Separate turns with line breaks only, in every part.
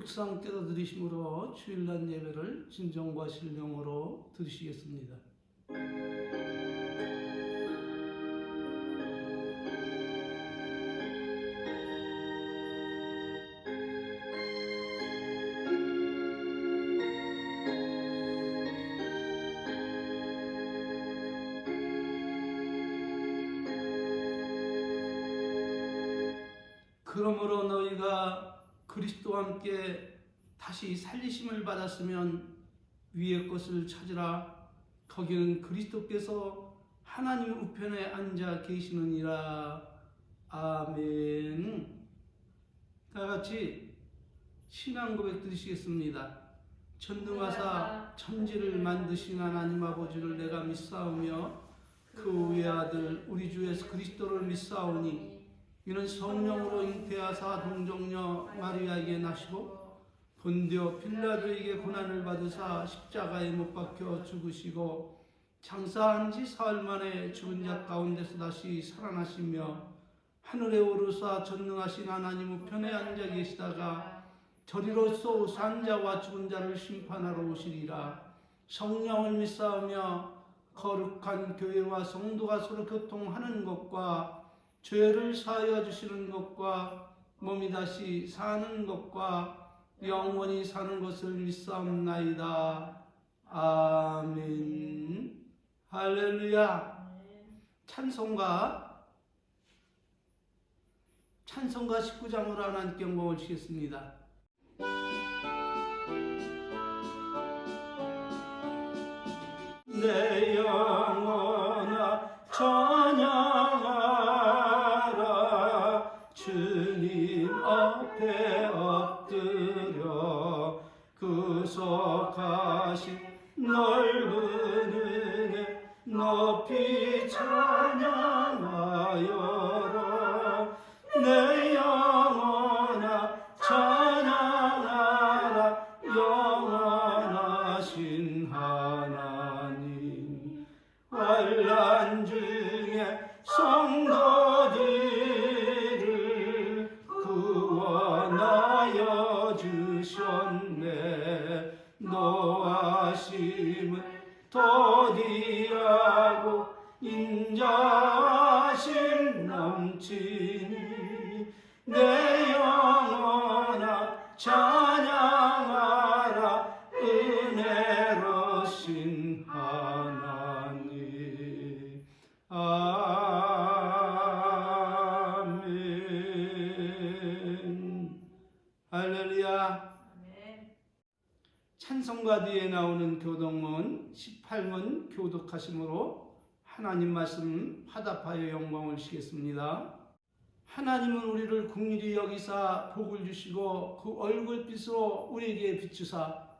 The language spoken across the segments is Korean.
묵상 때도 들으심으로 주일날 예배를 진정과 신령으로 들으시겠습니다. 그러므로 너희가 그리스도와 함께 다시 살리심을 받았으면 위의 것을 찾으라. 거기는 그리스도께서 하나님 우편에 앉아 계시느니라. 아멘. 다 같이 신앙 고백 드리시겠습니다. 전능하사 천지를 만드신 하나님 아버지를 내가 믿사오며 그 외아들 우리 주 예수 그리스도를 믿사오니 이는 성령으로 잉태하사 동정녀 마리아에게 나시고 본디오 빌라도에게 고난을 받으사 십자가에 못 박혀 죽으시고 장사한 지 사흘 만에 죽은 자 가운데서 다시 살아나시며 하늘에 오르사 전능하신 하나님 우편에 앉아 계시다가 저리로서 산자와 죽은 자를 심판하러 오시리라. 성령을 믿사오며 거룩한 교회와 성도가 서로 교통하는 것과 죄를 사하여 주시는 것과 몸이 다시 사는 것과 영원히 사는 것을 믿사옵나이다. 아멘. 할렐루야. 찬송가 19장으로 하나님께 영광을 주시겠습니다. 내 영혼아 찬양하라. 주님 앞에 엎드려 구속하신 넓은 은혜 높이 찬양하여라. 내 영혼아 찬양하라. 영원하신 하나님 환난 중에 성도들을 구원하여 주셨네. 노하심은 도디하고 인자하심 넘치니 내 영혼아 찬양하라. 은혜로신 하나님. 아멘. 할렐루야. 찬송가 뒤에 나오는 교독문 18문 교독하심으로 하나님 말씀 화답하여 영광을 주시겠습니다. 하나님은 우리를 긍휼히 여기사 복을 주시고 그 얼굴빛으로 우리에게 비추사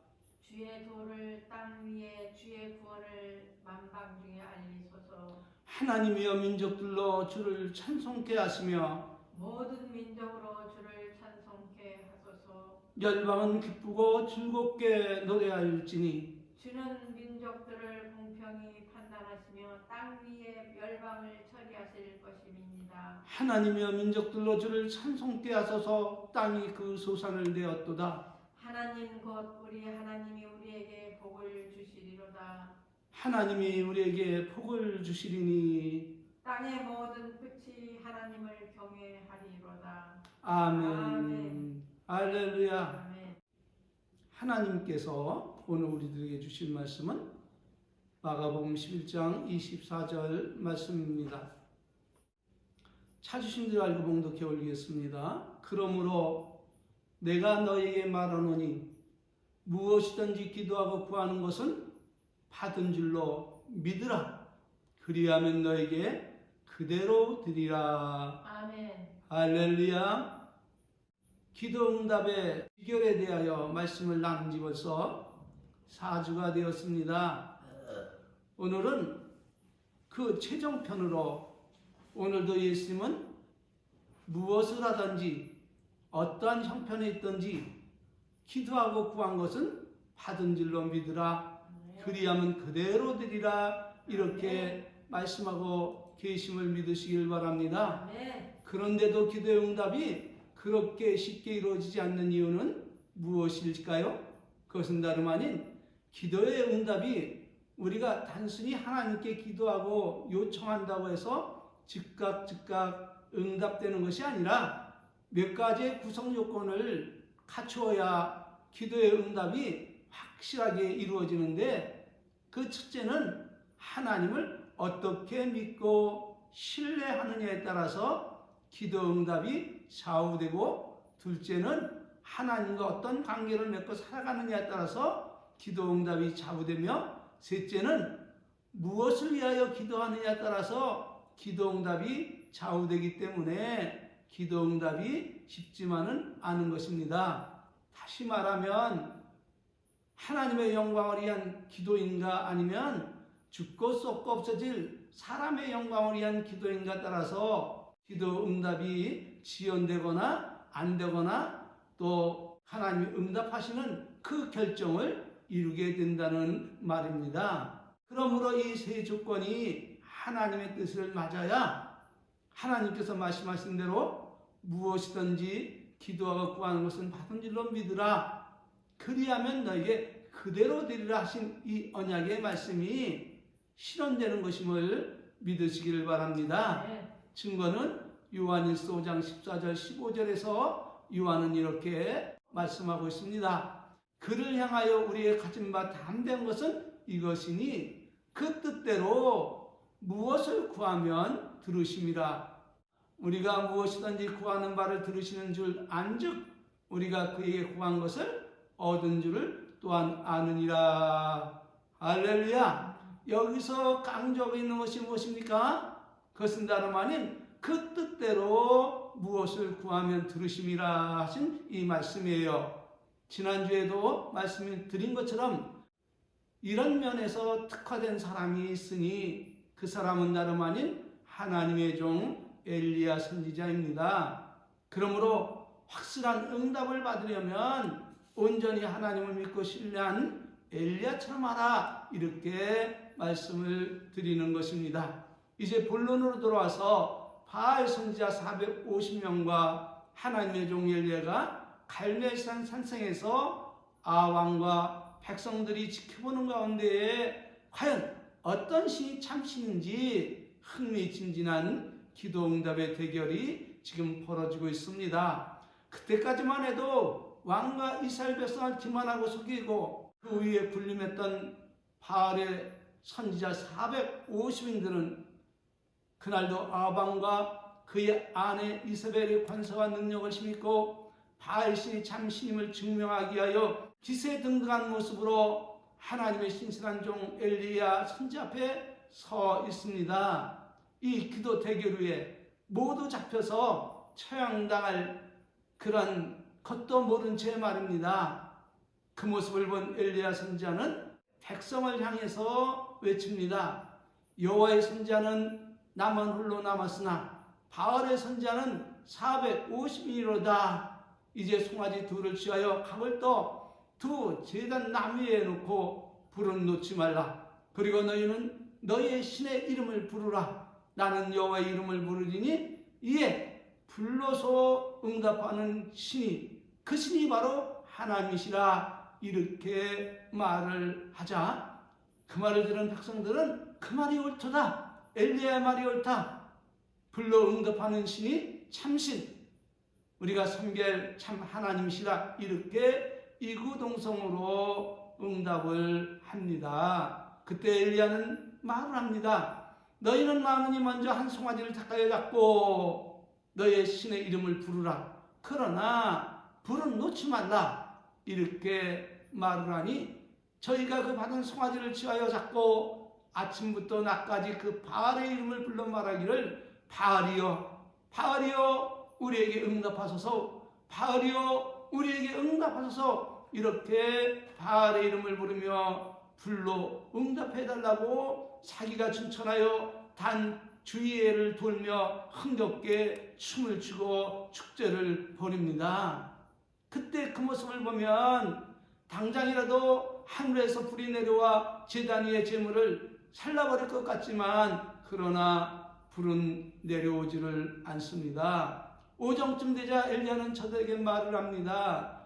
주의 도를 땅 위에 주의 구원을 만방 중에 알리소서.
하나님이여 민족들로 주를 찬송케 하시며
모든 민족으로 주를 찬송케 하소서.
열방은 기쁘고 즐겁게 노래할지니
주는 민족들을 공평히 판단하시며 땅 위에 열방을 처리하실 것임이니이다.
하나님이여 민족들로 주를 찬송케 하소서. 땅이 그 소산을 내었도다.
하나님 곧 우리 하나님이 우리에게 복을 주시리로다.
하나님이 우리에게 복을 주시리니
땅의 모든 끝이 하나님을 경외하리로다.
아멘.
아멘.
할렐루야.
아멘.
하나님께서 오늘 우리들에게 주신 말씀은 마가복음 11장 24절 말씀입니다. 찾으신 줄 알고 봉독해 올리겠습니다. 그러므로 내가 너에게 말하노니 무엇이든지 기도하고 구하는 것은 받은 줄로 믿으라. 그리하면 너에게 그대로 드리라.
아멘.
할렐루야. 기도 응답의 비결에 대하여 말씀을 나눈 지 벌써 4주가 되었습니다. 오늘은 그 최종편으로 오늘도 예수님은 무엇을 하든지 어떠한 형편에 있든지 기도하고 구한 것은 받은 줄로 믿으라. 그리하면 그대로 드리라. 이렇게 말씀하고 계심을 믿으시길 바랍니다. 그런데도 기도의 응답이 그렇게 쉽게 이루어지지 않는 이유는 무엇일까요? 그것은 다름 아닌 기도의 응답이 우리가 단순히 하나님께 기도하고 요청한다고 해서 즉각 응답되는 것이 아니라 몇 가지의 구성 요건을 갖추어야 기도의 응답이 확실하게 이루어지는데, 그 첫째는 하나님을 어떻게 믿고 신뢰하느냐에 따라서 기도 응답이 좌우되고, 둘째는 하나님과 어떤 관계를 맺고 살아가느냐에 따라서 기도 응답이 좌우되며, 셋째는 무엇을 위하여 기도하느냐에 따라서 기도 응답이 좌우되기 때문에 기도 응답이 쉽지만은 않은 것입니다. 다시 말하면 하나님의 영광을 위한 기도인가 아니면 죽고 썩고 없어질 사람의 영광을 위한 기도인가 따라서 기도 응답이 지연되거나 안 되거나 또 하나님이 응답하시는 그 결정을 이루게 된다는 말입니다. 그러므로 이 세 조건이 하나님의 뜻을 맞아야 하나님께서 말씀하신 대로 무엇이든지 기도하고 구하는 것은 받은 줄로 믿으라, 그리하면 너에게 그대로 되리라 하신 이 언약의 말씀이 실현되는 것임을 믿으시기를 바랍니다. 증거는 요한일서 5장 14절 15절에서 요한은 이렇게 말씀하고 있습니다. 그를 향하여 우리의 가진 바 담된 것은 이것이니 그 뜻대로 무엇을 구하면 들으심이라. 우리가 무엇이든지 구하는 바를 들으시는 줄 안즉 우리가 그에게 구한 것을 얻은 줄을 또한 아느니라. 할렐루야. 여기서 강조하고 있는 것이 무엇입니까? 그것은 다름 아닌 그 뜻대로 무엇을 구하면 들으심이라 하신 이 말씀이에요. 지난주에도 말씀드린 것처럼 이런 면에서 특화된 사람이 있으니 그 사람은 다름 아닌 하나님의 종 엘리야 선지자입니다. 그러므로 확실한 응답을 받으려면 온전히 하나님을 믿고 신뢰한 엘리야처럼 하라, 이렇게 말씀을 드리는 것입니다. 이제 본론으로 돌아와서 바알 선지자 450명과 하나님의 종 엘리야가 갈멜산 산성에서 아왕과 백성들이 지켜보는 가운데에 과연 어떤 신이 참신인지 흥미진진한 기도응답의 대결이 지금 벌어지고 있습니다. 그때까지만 해도 왕과 이스라엘 백성을 기만하고 속이고 그 위에 군림했던 바알의 선지자 450인들은 그날도 아방과 그의 아내 이세벨의 권세와 능력을 힘입고 바알 신이 참신임을 증명하기 위하여 기세등등한 모습으로 하나님의 신실한 종 엘리야 선지 앞에 서 있습니다. 이 기도 대결 후에 모두 잡혀서 처형당할 그런 것도 모른 채 말입니다. 그 모습을 본 엘리야 선지자는 백성을 향해서 외칩니다. 여호와의 선지자는 나만 홀로 남았으나 바알의 선지자는 450인이로다. 이제 송아지 둘을 취하여 각을 떠 두 제단 나무 위에 놓고 불은 놓지 말라. 그리고 너희는 너희의 신의 이름을 부르라. 나는 여호와의 이름을 부르리니 이에 불러서 응답하는 신이 그 신이 바로 하나님이시라. 이렇게 말을 하자 그 말을 들은 백성들은 그 말이 옳도다. 엘리야의 말이 옳다. 불러 응답하는 신이 참신, 우리가 섬길 참 하나님이시라. 이렇게 이구동성으로 응답을 합니다. 그때 엘리야는 말을 합니다. 너희는 많으니 먼저 한 송아지를 가까이 잡고 너의 신의 이름을 부르라. 그러나 불은 놓지 말라. 이렇게 말을 하니 저희가 그 받은 송아지를 취하여 잡고 아침부터 낮까지 그 바알의 이름을 불러 말하기를 바알이여 바알이여 우리에게 응답하소서, 바알이여 우리에게 응답하소서, 이렇게 바알의 이름을 부르며 불로 응답해달라고 사기가 춘천하여 단 주의회를 돌며 흥겹게 춤을 추고 축제를 벌입니다. 그때 그 모습을 보면 당장이라도 하늘에서 불이 내려와 제단 위의 제물을 살라버릴 것 같지만 그러나 불은 내려오지를 않습니다. 오정쯤 되자 엘리야는 저들에게 말을 합니다.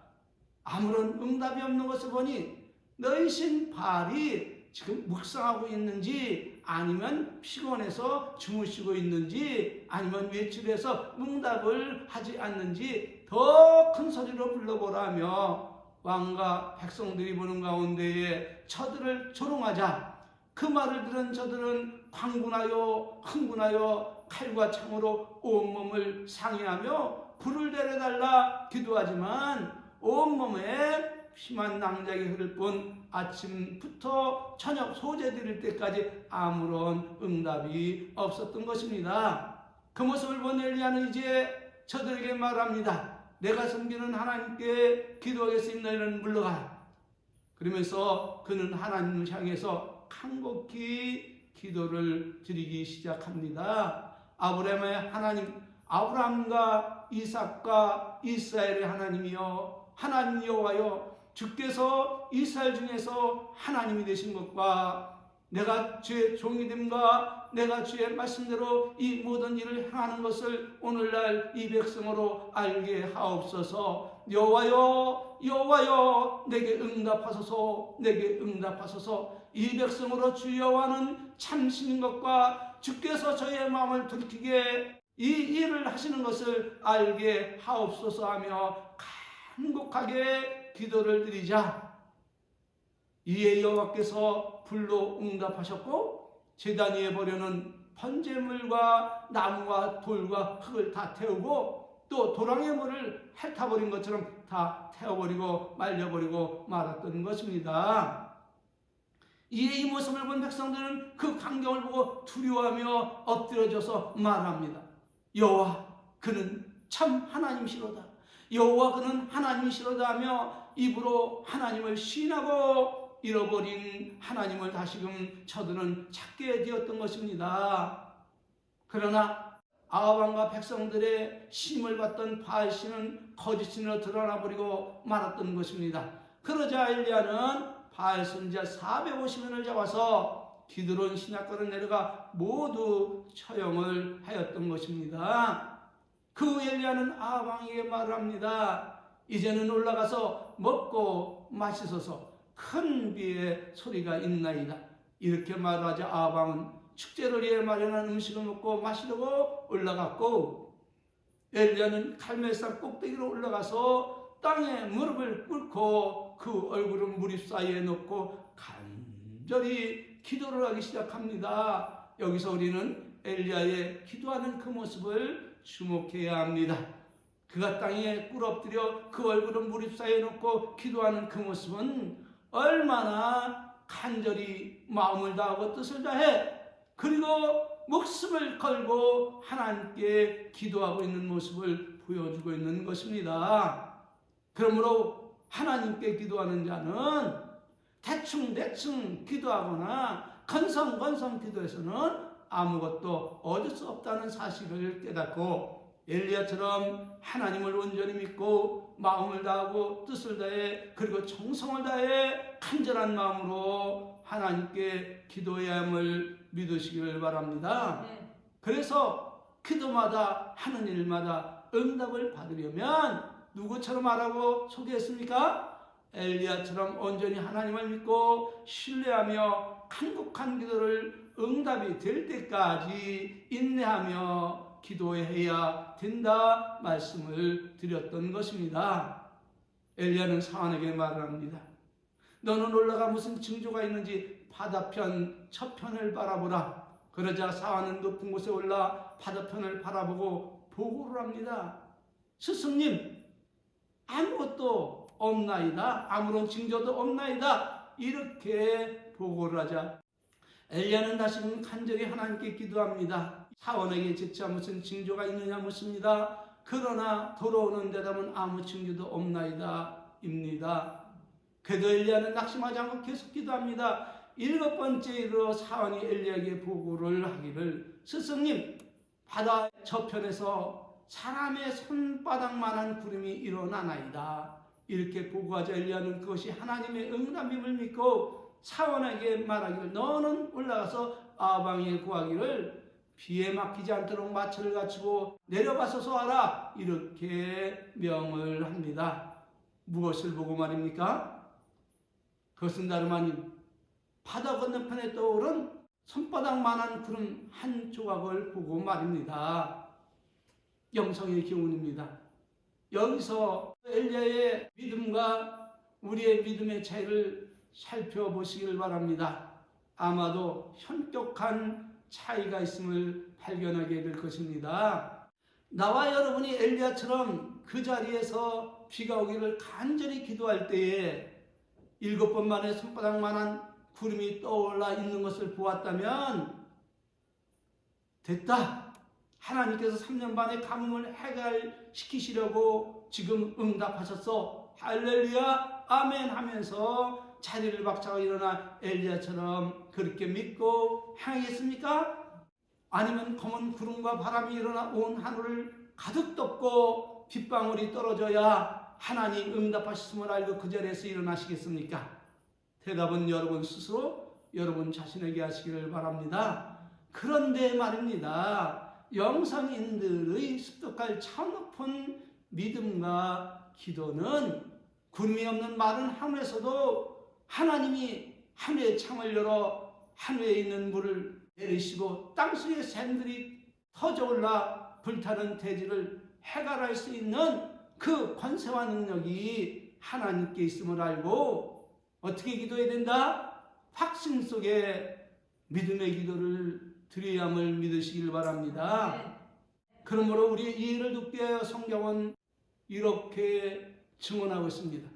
아무런 응답이 없는 것을 보니 너희 신 바알이 지금 묵상하고 있는지 아니면 피곤해서 주무시고 있는지 아니면 외출해서 응답을 하지 않는지 더 큰 소리로 불러보라며 왕과 백성들이 보는 가운데에 저들을 조롱하자 그 말을 들은 저들은 광분하여 흥분하여 칼과 창으로 온몸을 상해하며 불을 내려달라 기도하지만 온몸에 피만 낭자게 흐를 뿐 아침부터 저녁 소재 드릴 때까지 아무런 응답이 없었던 것입니다. 그 모습을 본 엘리야는 이제 저들에게 말합니다. 내가 섬기는 하나님께 기도하겠으니 너희는 물러가라. 그러면서 그는 하나님을 향해서 간곡히 기도를 드리기 시작합니다. 아브라함의 하나님, 아브라함과 이삭과 이스라엘의 하나님이여, 하나님 여호와여, 주께서 이스라엘 중에서 하나님이 되신 것과 내가 주의 종이 됨과 내가 주의 말씀대로 이 모든 일을 행하는 것을 오늘날 이 백성으로 알게 하옵소서. 여호와여, 여호와여, 내게 응답하소서, 내게 응답하소서. 이 백성으로 주 여호와는 참신인 것과 주께서 저희의 마음을 들키게 이 일을 하시는 것을 알게 하옵소서 하며 간곡하게 기도를 드리자 이에 여호와께서 불로 응답하셨고 제단 위에 버려는 번제물과 나무와 돌과 흙을 다 태우고 또 도랑의 물을 핥아버린 것처럼 다 태워버리고 말려버리고 말았던 것입니다. 이에 이 모습을 본 백성들은 그 광경을 보고 두려워하며 엎드려져서 말합니다. 여호와 그는 참 하나님이시로다. 여호와 그는 하나님이시로다 하며 입으로 하나님을 시인하고 잃어버린 하나님을 다시금 저들은 찾게 되었던 것입니다. 그러나 아합왕과 백성들의 심을 받던 바알신은 거짓신으로 드러나버리고 말았던 것입니다. 그러자 엘리야는 바알 선지자 450명을 잡아서 기드론 신약가로 내려가 모두 처형을 하였던 것입니다. 그 엘리야는 아합 왕에게 말을 합니다. 이제는 올라가서 먹고 마시소서. 큰 비의 소리가 있나이다. 이렇게 말하자 아합 왕은 축제를 위해 마련한 음식을 먹고 마시려고 올라갔고 엘리야는 갈멜산 꼭대기로 올라가서 땅에 무릎을 꿇고 그 얼굴을 무릎 사이에 놓고 간절히 기도를 하기 시작합니다. 여기서 우리는 엘리야의 기도하는 그 모습을 주목해야 합니다. 그가 땅에 꿇어엎드려 그 얼굴을 무릎 사이에 놓고 기도하는 그 모습은 얼마나 간절히 마음을 다하고 뜻을 다해 그리고 목숨을 걸고 하나님께 기도하고 있는 모습을 보여주고 있는 것입니다. 그러므로 하나님께 기도하는 자는 대충 기도하거나 건성건성 기도해서는 아무것도 얻을 수 없다는 사실을 깨닫고 엘리야처럼 하나님을 온전히 믿고 마음을 다하고 뜻을 다해 그리고 정성을 다해 간절한 마음으로 하나님께 기도해야 함을 믿으시기를 바랍니다. 그래서 기도마다 하는 일마다 응답을 받으려면 누구처럼 하라고 소개했습니까? 엘리야처럼 온전히 하나님을 믿고 신뢰하며 간곡한 기도를 응답이 될 때까지 인내하며 기도해야 된다 말씀을 드렸던 것입니다. 엘리야는 사안에게 말을 합니다. 너는 올라가 무슨 징조가 있는지 바다편 저편을 바라보라. 그러자 사안은 높은 곳에 올라 바다편을 바라보고 보고를 합니다. 스승님 아무것도 없나이다. 아무런 징조도 없나이다. 이렇게 보고를 하자 엘리야는 다시금 간절히 하나님께 기도합니다. 사원에게 재차 무슨 징조가 있느냐 묻습니다. 그러나 돌아오는 대답은 아무 징조도 없나이다 입니다. 그래도 엘리야는 낙심하지 않고 계속 기도합니다. 7번째 일로 사원이 엘리야에게 보고를 하기를 스승님 바다 저편에서 사람의 손바닥만한 구름이 일어나나이다. 이렇게 보고하자 엘리야는 그것이 하나님의 응답임을 믿고 사원에게 말하기를 너는 올라가서 아합 왕에게 구하기를 비에 막히지 않도록 마차를 갖추고 내려가소서 하라. 이렇게 명을 합니다. 무엇을 보고 말입니까? 그것은 다름 아닌 바다 건너편에 떠오른 손바닥만한 구름 한 조각을 보고 말입니다. 영성의 교훈입니다. 여기서 엘리야의 믿음과 우리의 믿음의 차이를 살펴보시길 바랍니다. 아마도 현격한 차이가 있음을 발견하게 될 것입니다. 나와 여러분이 엘리야처럼 그 자리에서 비가 오기를 간절히 기도할 때에 7번 만에 손바닥만한 구름이 떠올라 있는 것을 보았다면 됐다. 하나님께서 3년 반의 가뭄을 해결시키시려고 지금 응답하셨어. 할렐루야 아멘 하면서 자리를 박차고 일어나 엘리야처럼 그렇게 믿고 행하겠습니까? 아니면 검은 구름과 바람이 일어나 온 하늘을 가득 덮고 빗방울이 떨어져야 하나님 응답하셨음을 알고 그 자리에서 일어나시겠습니까? 대답은 여러분 스스로 여러분 자신에게 하시기를 바랍니다. 그런데 말입니다. 영성인들의 습득할 참 높은 믿음과 기도는 구름이 없는 마른 하늘에서도 하나님이 하늘의 창을 열어 하늘에 있는 물을 내리시고 땅속의 샘들이 터져올라 불타는 대지를 해결할 수 있는 그 권세와 능력이 하나님께 있음을 알고 어떻게 기도해야 된다? 확신 속에 믿음의 기도를 드려야 함을 믿으시길 바랍니다. 그러므로 우리의 이해를 돕기 위하여 성경은 이렇게 증언하고 있습니다.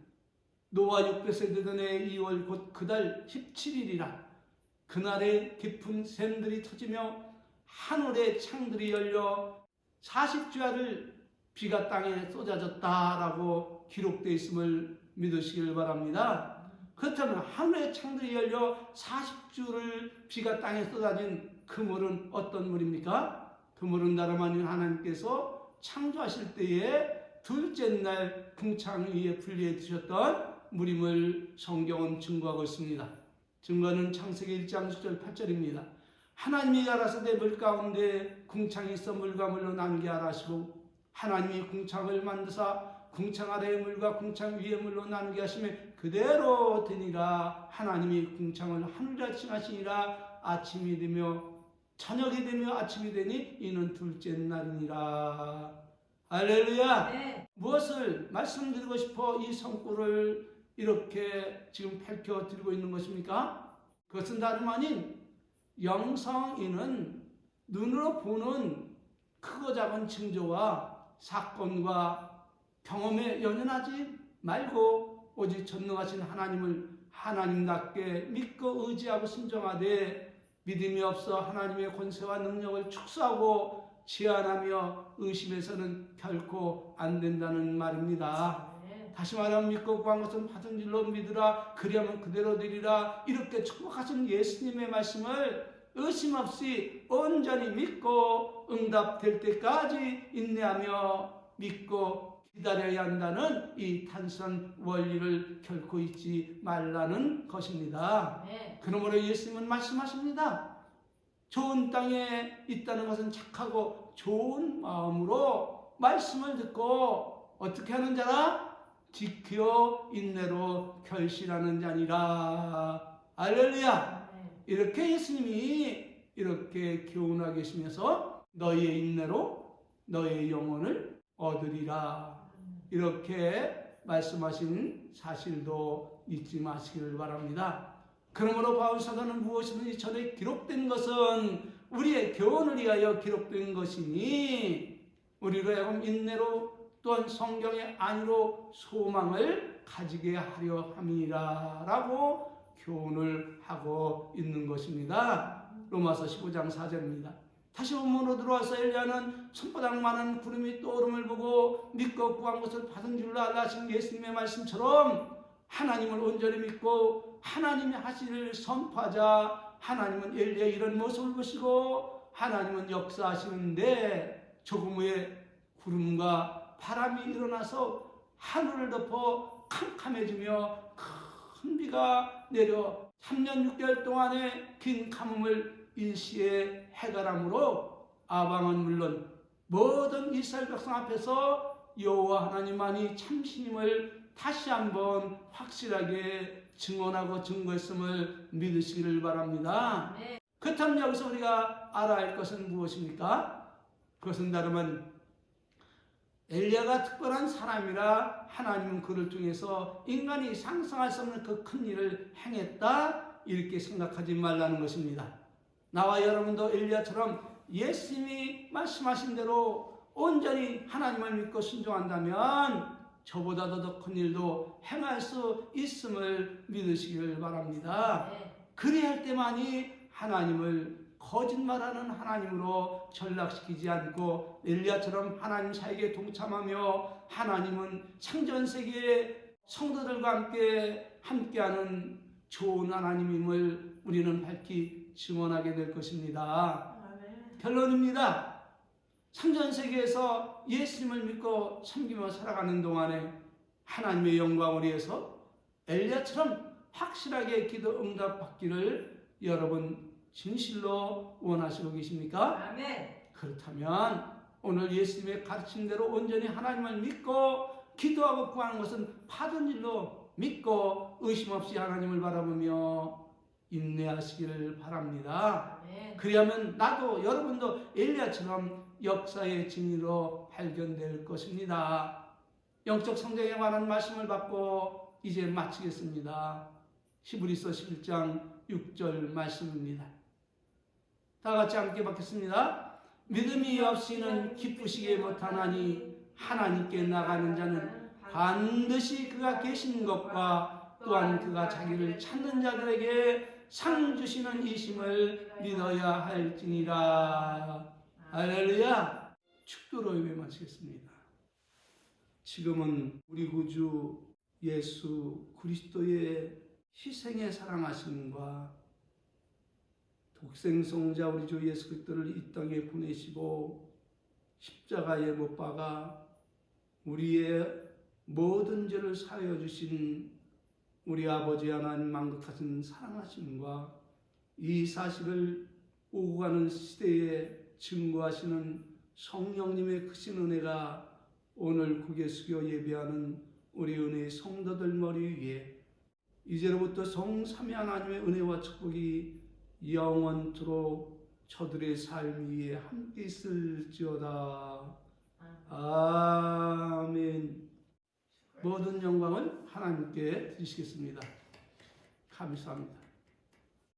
노아 600세 되던 해 2월 곧 그달 17일이라 그날에 깊은 샘들이 터지며 하늘의 창들이 열려 40주야를 비가 땅에 쏟아졌다라고 기록되어 있음을 믿으시길 바랍니다. 그렇다면 하늘의 창들이 열려 40주를 비가 땅에 쏟아진 그 물은 어떤 물입니까? 그 물은 다름 아닌 하나님께서 창조하실 때에 둘째 날 궁창 위에 분리해 두셨던 물임을 성경은 증거하고 있습니다. 증거는 창세기 1장 6절 8절입니다. 하나님이 가라사대 물 가운데 궁창이 있어 물과 물로 나누게 하라 하시고 하나님이 궁창을 만드사 궁창 아래의 물과 궁창 위의 물로 나누게 하시면 그대로 되니라. 하나님이 궁창을 하늘이라 칭하시니라. 아침이 되며 저녁이 되며 아침이 되니 이는 둘째 날이니라. 할렐루야.
네.
무엇을 말씀드리고 싶어 이 성구를 이렇게 지금 밝혀드리고 있는 것입니까? 그것은 다름 아닌 영성인은 눈으로 보는 크고 작은 징조와 사건과 경험에 연연하지 말고 오직 전능하신 하나님을 하나님답게 믿고 의지하고 순종하되 믿음이 없어 하나님의 권세와 능력을 축소하고 제한하며 의심해서는 결코 안 된다는 말입니다. 다시 말하면 믿고 구한 것은 받은 줄로 믿으라. 그리하면 그대로 되리라. 이렇게 축복하신 예수님의 말씀을 의심 없이 온전히 믿고 응답될 때까지 인내하며 믿고 기다려야 한다는 이 단순한 원리를 결코 잊지 말라는 것입니다. 그러므로 예수님은 말씀하십니다. 좋은 땅에 있다는 것은 착하고 좋은 마음으로 말씀을 듣고 어떻게 하는 자라? 지켜 인내로 결실하는 자니라. 할렐루야. 이렇게 예수님이 이렇게 교훈하고 계시면서 너희의 인내로 너희의 영혼을 얻으리라. 이렇게 말씀하신 사실도 잊지 마시기를 바랍니다. 그러므로 바울 사도는 무엇이든지 전에 기록된 것은 우리의 교훈을 위하여 기록된 것이니 우리로 하여금 인내로 또한 성경의 안위로 소망을 가지게 하려 함이라 라고 교훈을 하고 있는 것입니다. 로마서 15장 4절입니다. 다시 본문으로 들어와서 엘리야는 손바닥만한 구름이 떠오름을 보고 믿고 구한 것을 받은 줄로 알라 하신 예수님의 말씀처럼 하나님을 온전히 믿고 하나님이 하시기를 선포하자. 하나님은 엘리야의 이런 모습을 보시고 하나님은 역사하시는데 조금 후에 구름과 바람이 일어나서 하늘을 덮어 캄캄해지며 큰 비가 내려 3년 6개월 동안의 긴 가뭄을 일시에 해결함으로 아방은 물론 모든 이스라엘 백성 앞에서 여호와 하나님만이 참신임을 다시 한번 확실하게 증언하고 증거했음을 믿으시기를 바랍니다.
아멘.
그렇다면 여기서 우리가 알아야 할 것은 무엇입니까? 그것은 다름은 엘리야가 특별한 사람이라 하나님은 그를 통해서 인간이 상상할 수 없는 그 큰 일을 행했다, 이렇게 생각하지 말라는 것입니다. 나와 여러분도 엘리야처럼 예수님이 말씀하신 대로 온전히 하나님을 믿고 순종한다면 저보다도 더 큰 일도 행할 수 있음을 믿으시길 바랍니다. 그래야 할 때만이 하나님을 거짓말하는 하나님으로 전락시키지 않고 엘리야처럼 하나님 사역에 동참하며 하나님은 창전세계의 성도들과 함께하는 좋은 하나님임을 우리는 밝히 증언하게 될 것입니다.
아멘.
결론입니다. 창전세계에서 예수님을 믿고 섬기며 살아가는 동안에 하나님의 영광을 위해서 엘리야처럼 확실하게 기도 응답받기를 여러분 진실로 원하시고 계십니까?
아멘.
그렇다면 오늘 예수님의 가르침대로 온전히 하나님을 믿고 기도하고 구하는 것은 받은 일로 믿고 의심 없이 하나님을 바라보며 인내하시기를 바랍니다.
아멘.
그리하면 나도 여러분도 엘리야처럼 역사의 진리로 발견될 것입니다. 영적 성장에 관한 말씀을 받고 이제 마치겠습니다. 히브리서 11장 6절 말씀입니다. 다 같이 함께 받겠습니다. 믿음이 없이는 기쁘시게 못하나니 하나님께 나가는 자는 반드시 그가 계신 것과 또한 그가 자기를 찾는 자들에게 상 주시는 이심을 믿어야 할지니라. 할렐루야. 축도로 예배 마치겠습니다. 지금은 우리 구주 예수 그리스도의 희생의 사랑하심과 독생성자 우리 주 예수 그리스도를 이 땅에 보내시고 십자가에 못 박아 우리의 모든 죄를 사하여 주신 우리 아버지 하나님 만극하신 사랑하심과 이 사실을 오고 가는 시대에 증거하시는 성령님의 크신 은혜가 오늘 고개 숙여 예배하는 우리 은혜의 성도들 머리 위에 이제로부터 성삼위 하나님의 은혜와 축복이 영원토록 저들의 삶 위에 함께 있을지어다. 아멘. 모든 영광을 하나님께 드리시겠습니다. 감사합니다.